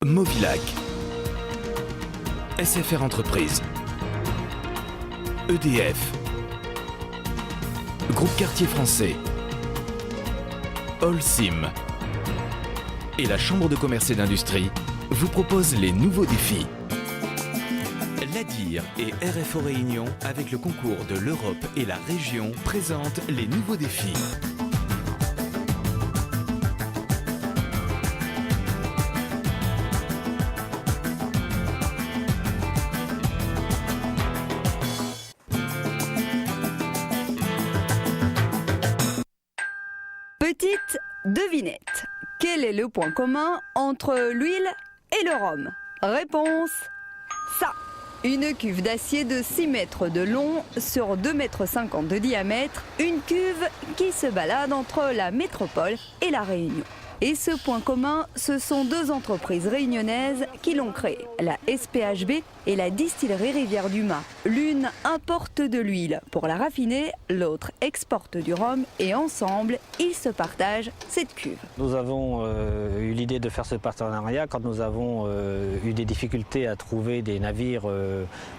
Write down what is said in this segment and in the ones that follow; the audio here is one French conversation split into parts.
Movilac, SFR Entreprises, EDF, Groupe Quartier Français, Holcim et la Chambre de commerce et d'industrie vous proposent les nouveaux défis. L'ADIR et RFO Réunion, avec le concours de l'Europe et la région, présentent les nouveaux défis. Petite devinette. Quel est le point commun entre l'huile et le rhum? Réponse, ça. Une cuve d'acier de 6 mètres de long sur 2,50 m de diamètre. Une cuve qui se balade entre la métropole et la Réunion. Et ce point commun, ce sont deux entreprises réunionnaises qui l'ont créé, la SPHB et la distillerie Rivière du Mât. L'une importe de l'huile pour la raffiner, l'autre exporte du rhum et ensemble, ils se partagent cette cuve. Nous avons eu l'idée de faire ce partenariat quand nous avons eu des difficultés à trouver des navires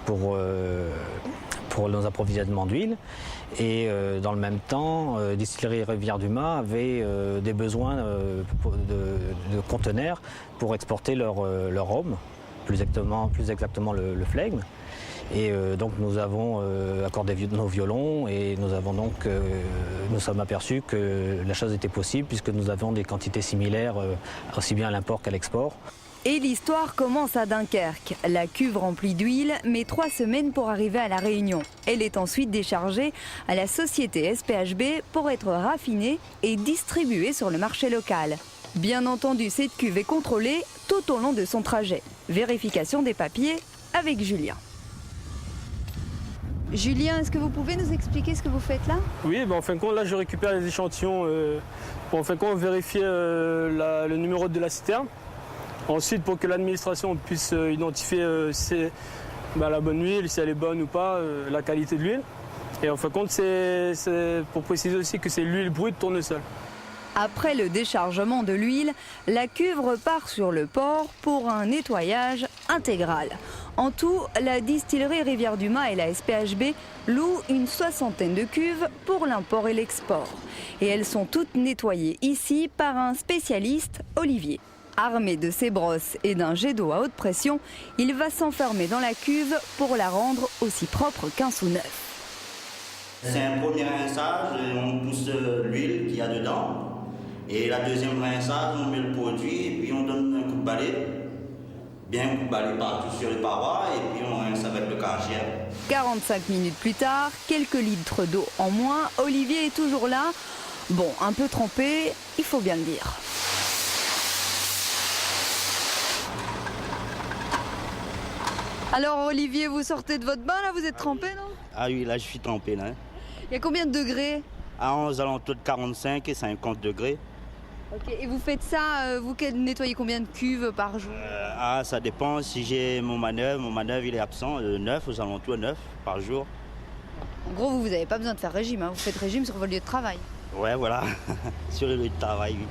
pour nos approvisionnements d'huile. Et dans le même temps, Distillerie Rivière du Mât avait des besoins de conteneurs pour exporter leur rhum, plus exactement le flegme. Et donc nous avons accordé nos violons et nous sommes aperçus que la chose était possible puisque nous avons des quantités similaires aussi bien à l'import qu'à l'export. Et l'histoire commence à Dunkerque. La cuve remplie d'huile met 3 semaines pour arriver à La Réunion. Elle est ensuite déchargée à la société SPHB pour être raffinée et distribuée sur le marché local. Bien entendu, cette cuve est contrôlée tout au long de son trajet. Vérification des papiers avec Julien. Julien, est-ce que vous pouvez nous expliquer ce que vous faites là? Oui, en fin de compte, là je récupère les échantillons pour en fin de compte vérifier le numéro de la citerne. Ensuite, pour que l'administration puisse identifier la bonne huile, si elle est bonne ou pas, la qualité de l'huile. Et en fin de compte, c'est pour préciser aussi que c'est l'huile brute tournesol. Après le déchargement de l'huile, la cuve repart sur le port pour un nettoyage intégral. En tout, la distillerie Rivière du Mât et la SPHB louent une 60aine de cuves pour l'import et l'export. Et elles sont toutes nettoyées ici par un spécialiste, Olivier. Armé de ses brosses et d'un jet d'eau à haute pression, il va s'enfermer dans la cuve pour la rendre aussi propre qu'un sous neuf. C'est un premier rinçage, on pousse l'huile qu'il y a dedans. Et la deuxième rinçage, on met le produit et puis on donne un coup de balai. Bien un coup de balai partout sur les parois et puis on rince avec le carrière. 45 minutes plus tard, quelques litres d'eau en moins, Olivier est toujours là. Bon, un peu trempé, il faut bien le dire. Alors Olivier, vous sortez de votre bain là, vous êtes trempé, non? Ah oui, là je suis trempé là. Il y a combien de degrés? Aux alentours de 45 et 50 degrés. Ok, et vous faites ça, vous nettoyez combien de cuves par jour? Ça dépend si j'ai mon manœuvre il est absent, 9, aux alentours de 9 par jour. En gros, vous n'avez pas besoin de faire régime, hein. Vous faites régime sur votre lieu de travail. Ouais, voilà, sur le lieu de travail, oui.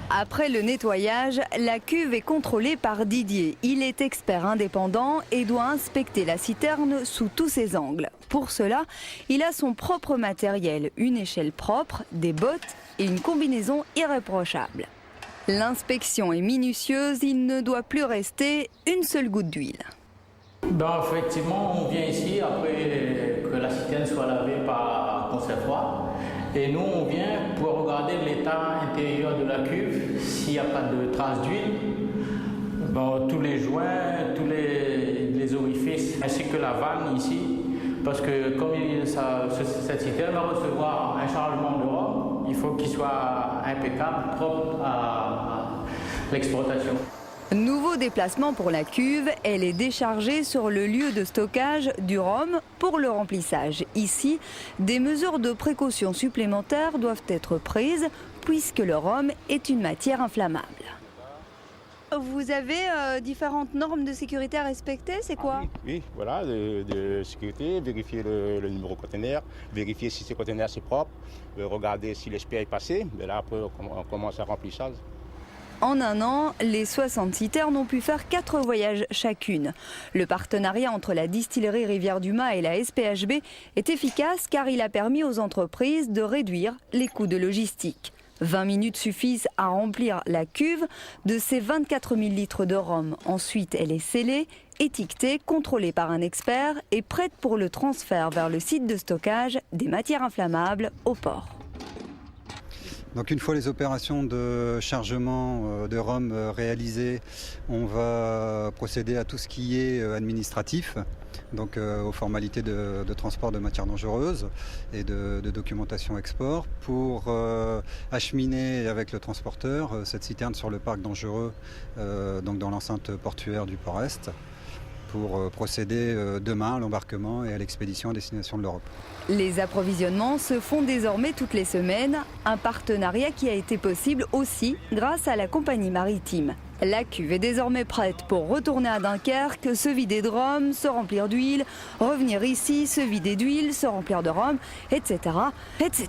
Après le nettoyage, la cuve est contrôlée par Didier. Il est expert indépendant et doit inspecter la citerne sous tous ses angles. Pour cela, il a son propre matériel, une échelle propre, des bottes et une combinaison irréprochable. L'inspection est minutieuse, il ne doit plus rester une seule goutte d'huile. Effectivement, on vient ici après que la citerne soit lavée par conservoir. Et nous, on vient pour regarder l'état intérieur de la cuve, s'il n'y a pas de traces d'huile, tous les joints, tous les orifices, ainsi que la vanne ici. Parce que comme cette citerne va recevoir un chargement de rhum, il faut qu'il soit impeccable, propre à l'exportation. Nouveau déplacement pour la cuve, elle est déchargée sur le lieu de stockage du rhum pour le remplissage. Ici, des mesures de précaution supplémentaires doivent être prises puisque le rhum est une matière inflammable. Vous avez différentes normes de sécurité à respecter, c'est quoi? Oui, voilà, de sécurité, vérifier le numéro conteneur, vérifier si ce conteneur c'est propre, regarder si l'esprit est passé, mais là après on commence à remplissage. En un an, les 60 citernes ont pu faire 4 voyages chacune. Le partenariat entre la distillerie Rivière-du-Mât et la SPHB est efficace car il a permis aux entreprises de réduire les coûts de logistique. 20 minutes suffisent à remplir la cuve de ces 24 000 litres de rhum. Ensuite, elle est scellée, étiquetée, contrôlée par un expert et prête pour le transfert vers le site de stockage des matières inflammables au port. Donc une fois les opérations de chargement de rhum réalisées, on va procéder à tout ce qui est administratif, donc aux formalités de transport de matières dangereuses et de documentation export pour acheminer avec le transporteur cette citerne sur le parc dangereux, donc dans l'enceinte portuaire du Port-Est, pour procéder demain à l'embarquement et à l'expédition à destination de l'Europe. Les approvisionnements se font désormais toutes les semaines, un partenariat qui a été possible aussi grâce à la compagnie maritime. La cuve est désormais prête pour retourner à Dunkerque, se vider de rhum, se remplir d'huile, revenir ici, se vider d'huile, se remplir de rhum, etc., etc.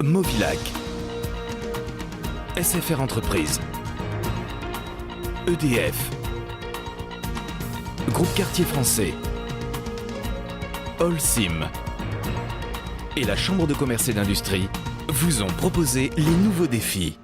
Movilac, SFR Entreprises, EDF, Groupe Quartier Français, Holcim et la Chambre de commerce et d'industrie vous ont proposé les nouveaux défis.